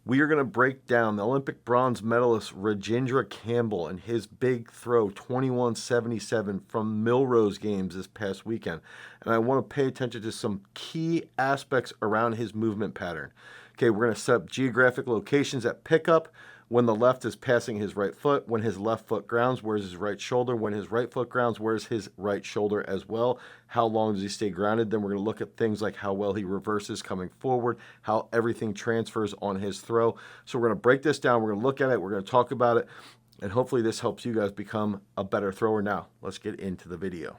We are going to break down the Olympic bronze medalist Rajindra Campbell and his big throw, 2177 from Millrose Games this past weekend. And I want to pay attention to some key aspects around his movement pattern. Okay, we're going to set up geographic locations at pickup. When the left is passing his right foot, when his left foot grounds, where's his right shoulder? When his right foot grounds, where's his right shoulder as well? How long does he stay grounded? Then we're going to look at things like how well he reverses coming forward, how everything transfers on his throw. So we're going to break this down. We're going to look at it. We're going to talk about it. And hopefully this helps you guys become a better thrower. Now, let's get into the video.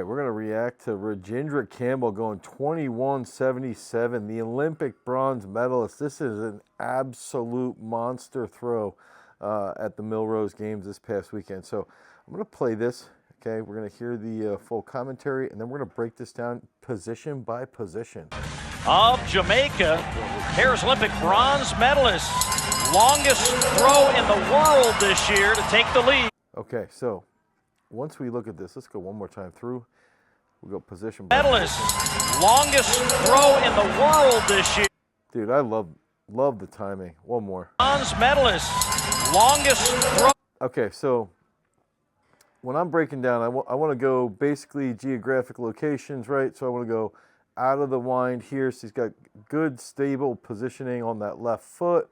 We're going to react to Rajindra Campbell going 2177, the Olympic bronze medalist. This is an absolute monster throw at the Millrose Games this past weekend. So I'm going to play this. Okay, we're going to hear the full commentary, and then we're going to break this down position by position. Of Jamaica, here's Olympic bronze medalist. Longest throw in the world this year to take the lead. Okay, so once we look at this, let's go one more time through. We'll go position by medalist, position. Longest throw in the world this year. Dude, I love the timing. One more. Bronze medalist, longest throw. Okay, so when I'm breaking down, I want to go basically geographic locations, right? So I want to go out of the wind here. So he's got good, stable positioning on that left foot.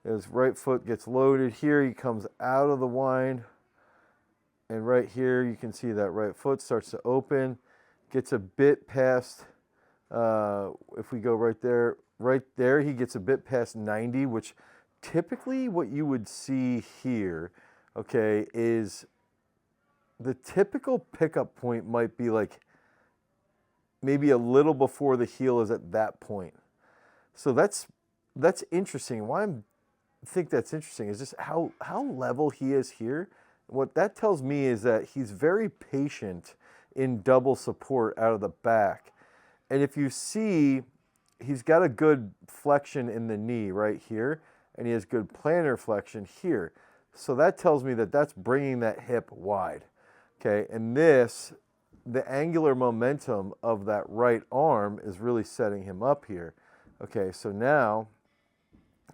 His right foot gets loaded here. He comes out of the wind. And right here, you can see that right foot starts to open. Gets a bit past, if we go right there, he gets a bit past 90, which typically what you would see here, okay, is the typical pickup point might be like maybe a little before the heel is at that point. So that's interesting. Why I think that's interesting is just how level he is here. What that tells me is that he's very patient in double support out of the back. And if you see, he's got a good flexion in the knee right here, and he has good plantar flexion here. So that tells me that that's bringing that hip wide. Okay, and this, the angular momentum of that right arm is really setting him up here. Okay, so now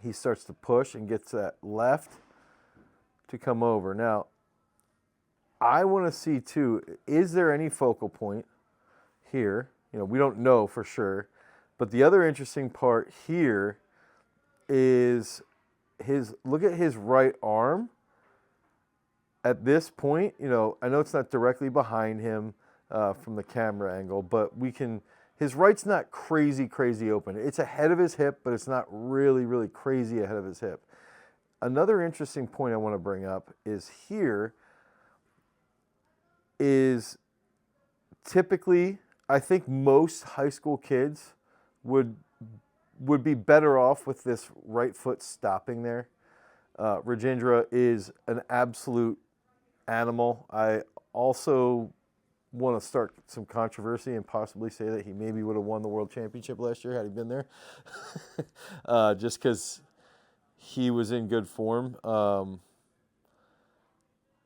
he starts to push and gets that left to come over. Now, I want to see too, is there any focal point here? You know, we don't know for sure. But the other interesting part here is look at his right arm. At this point, you know, I know it's not directly behind him from the camera angle, but his right's not crazy open. It's ahead of his hip, but it's not really crazy ahead of his hip. Another interesting point I want to bring up is here is typically, I think most high school kids would be better off with this right foot stopping there. Rajindra is an absolute animal. I also want to start some controversy and possibly say that he maybe would have won the world championship last year had he been there. Just because he was in good form.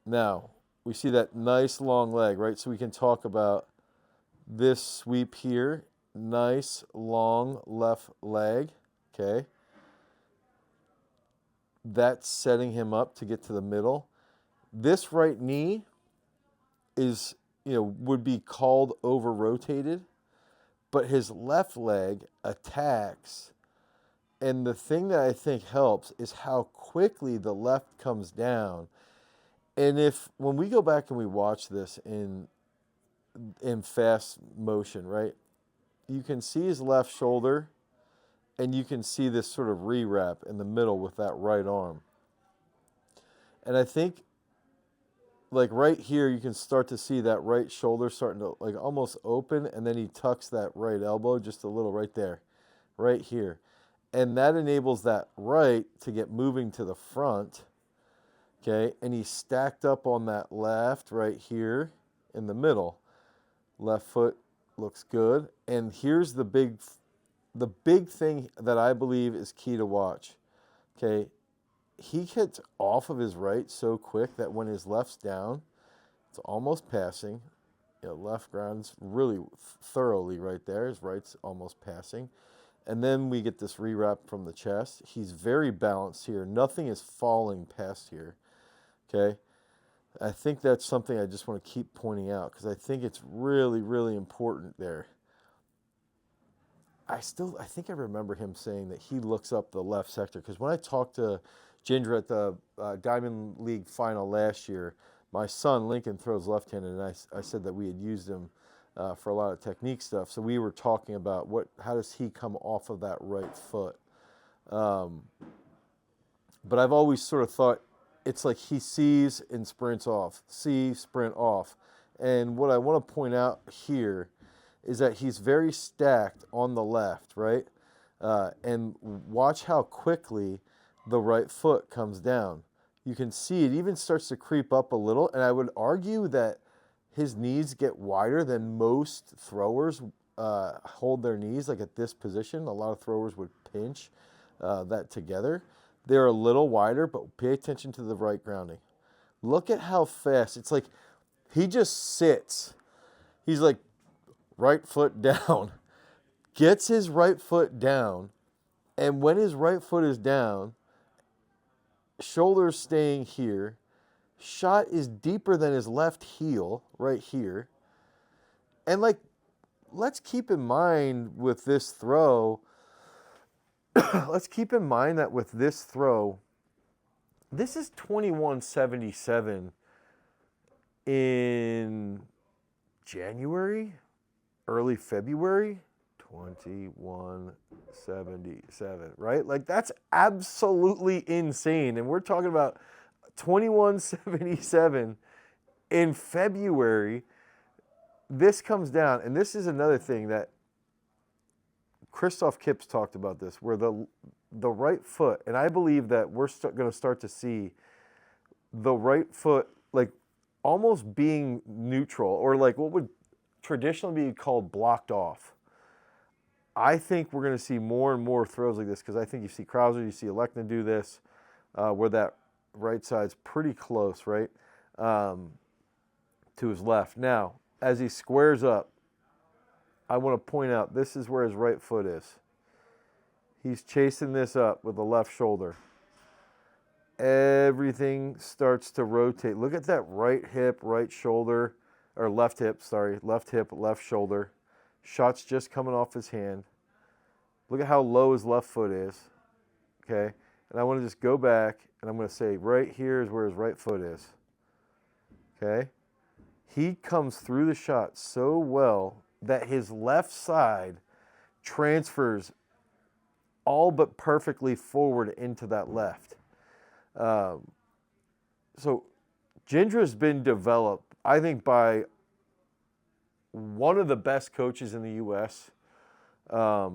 Now, we see that nice long leg, right? So we can talk about this sweep here. Nice long left leg, okay? That's setting him up to get to the middle. This right knee is, you know, would be called over-rotated, but his left leg attacks. And the thing that I think helps is how quickly the left comes down. And when we go back and we watch this in fast motion, right, you can see his left shoulder, and you can see this sort of re-wrap in the middle with that right arm. And I think, like right here, you can start to see that right shoulder starting to like almost open, and then he tucks that right elbow just a little right there, right here. And that enables that right to get moving to the front. Okay, and he's stacked up on that left right here in the middle. Left foot looks good. And here's the big thing that I believe is key to watch. Okay, he gets off of his right so quick that when his left's down, It's almost passing. Left grounds really thoroughly right there. His right's almost passing. And then we get this rewrap from the chest. He's very balanced here. Nothing is falling past here. Okay? I think that's something I just want to keep pointing out because I think it's really, really important there. I think I remember him saying that he looks up the left sector because when I talked to Ginger at the Diamond League final last year, my son Lincoln throws left-handed, and I said that we had used him for a lot of technique stuff. So we were talking about how does he come off of that right foot. But I've always sort of thought it's like he sees and sprints off, see, sprint off. And what I want to point out here is that he's very stacked on the left, right? And watch how quickly the right foot comes down. You can see it even starts to creep up a little, and I would argue that his knees get wider than most throwers hold their knees, like at this position. A lot of throwers would pinch that together. They're a little wider, but pay attention to the right grounding. Look at how fast. It's like he just sits. He's like right foot down, gets his right foot down, and when his right foot is down, shoulders staying here, shot is deeper than his left heel right here. And like, let's keep in mind with this throw, let's keep in mind that with this throw, this is 2177 in January, early February. 2177, right? Like that's absolutely insane. And we're talking about 2177 in February. This comes down, and this is another thing that Christoph Kipps talked about this, where the right foot, and I believe that we're going to start to see the right foot like almost being neutral, or like what would traditionally be called blocked off. I think we're going to see more and more throws like this because I think you see Krauser, you see Alekna do this, where that right side's pretty close, right, to his left. Now, as he squares up, I want to point out this is where his right foot is. He's chasing this up with the left shoulder. Everything starts to rotate. Look at that right hip, right shoulder, or left hip, sorry, left hip, left shoulder. Shot's just coming off his hand. Look at how low his left foot is, okay? And I want to just go back, and I'm going to say right here is where his right foot is, okay? He comes through the shot so well that his left side transfers all but perfectly forward into that left. So Gindra's been developed, I think, by one of the best coaches in the U.S., a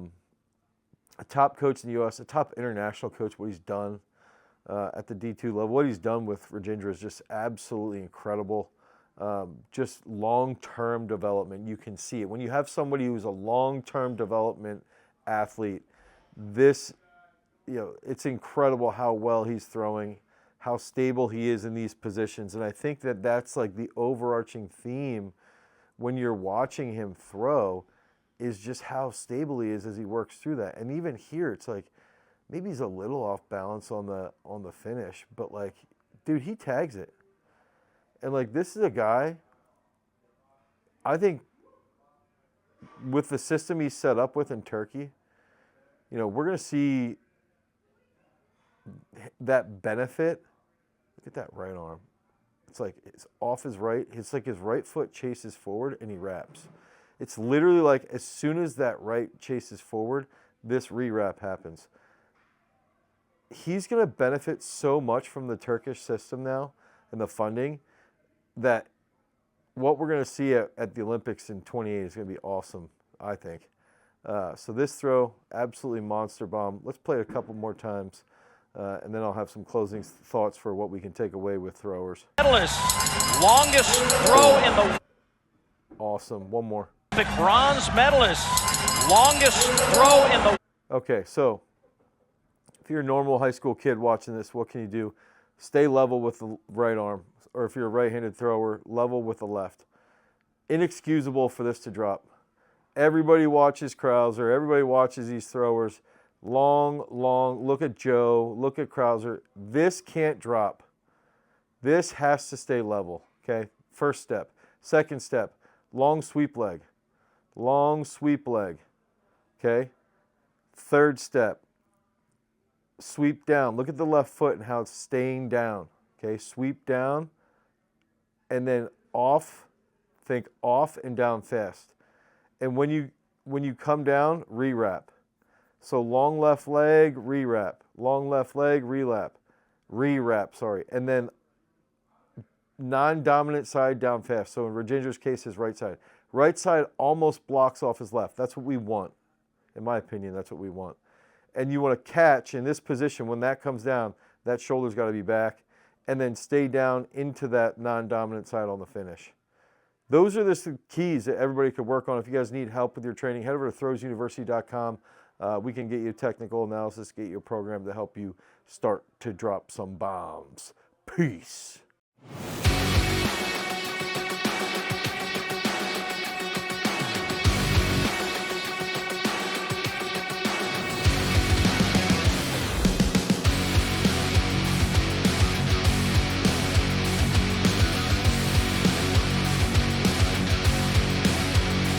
top coach in the U.S., a top international coach. What he's done at the D2 level, what he's done with Rajindra is just absolutely incredible. Just long-term development. You can see it. When you have somebody who's a long-term development athlete, this, it's incredible how well he's throwing, how stable he is in these positions. And I think that that's like the overarching theme when you're watching him throw, is just how stable he is as he works through that. And even here, it's like maybe he's a little off balance on the finish, but like, dude, he tags it. And like, this is a guy, I think with the system he's set up with in Turkey, we're going to see that benefit. Look at that right arm. It's like it's off his right. It's like his right foot chases forward and he wraps. It's literally like as soon as that right chases forward, this re-wrap happens. He's going to benefit so much from the Turkish system now and the funding that what we're going to see at the Olympics in 28 is going to be awesome, I think. So this throw, absolutely monster bomb. Let's play it a couple more times. And then I'll have some closing thoughts for what we can take away with throwers. Medalist, longest throw in the... Awesome. One more. Olympic bronze medalist, longest throw in the... Okay, so if you're a normal high school kid watching this, what can you do? Stay level with the right arm, or if you're a right-handed thrower, level with the left. Inexcusable for this to drop. Everybody watches Krauser. Everybody watches these throwers. Long, look at Joe, look at Krauser. This can't drop. This has to stay level, okay? First step. Second step, long sweep leg. Long sweep leg, okay? Third step, sweep down. Look at the left foot and how it's staying down, okay? Sweep down and then off, think off and down fast. And when you come down, re-wrap. So long left leg, re-wrap. Long left leg, re-wrap, sorry. And then non-dominant side down fast. So in Rajendra's case, his right side. Right side almost blocks off his left. That's what we want. In my opinion, that's what we want. And you want to catch in this position when that comes down, that shoulder's got to be back, and then stay down into that non-dominant side on the finish. Those are the keys that everybody could work on. If you guys need help with your training, head over to throwsuniversity.com. We can get you technical analysis, get you a program to help you start to drop some bombs. Peace.